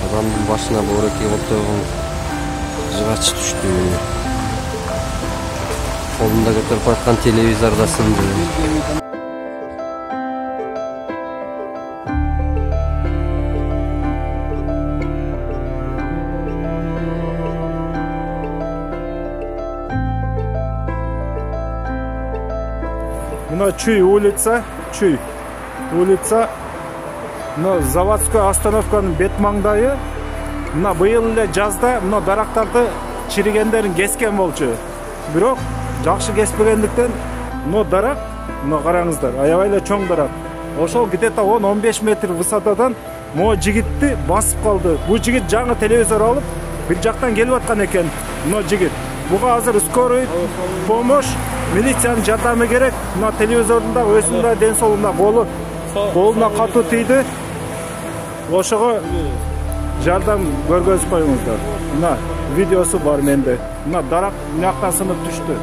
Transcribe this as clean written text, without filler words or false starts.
Adamın başına boreki oturgan жыгач түштү. Колунда көтөрүп аткан телевизор да сынды. Мына Чүй улица, мына заводской остановканын бет маңдайы. Мына быйыл эле жазда мына дарактарды чиригендерин кескен болчу. Бирок жакшы кеспегендиктен мына дарак, мына караңыздар, аябай эле чоң дарак. Ошол где-то 10-15 метр высотадан могу жигитти басып калды. Бу жигит жаңы телевизор алып, бир жактан келип аткан экен. Мына жигит. Буга азыр скорый помощь, милициянын жардамы керек. Мына телевизордун да өзүнүн да ден соолугуна колуна катуу тийди. Ошого жардам көргөзүп коюңуздар. Мына видеосу бар менде. Мына дарак мына жактан сынып түштү.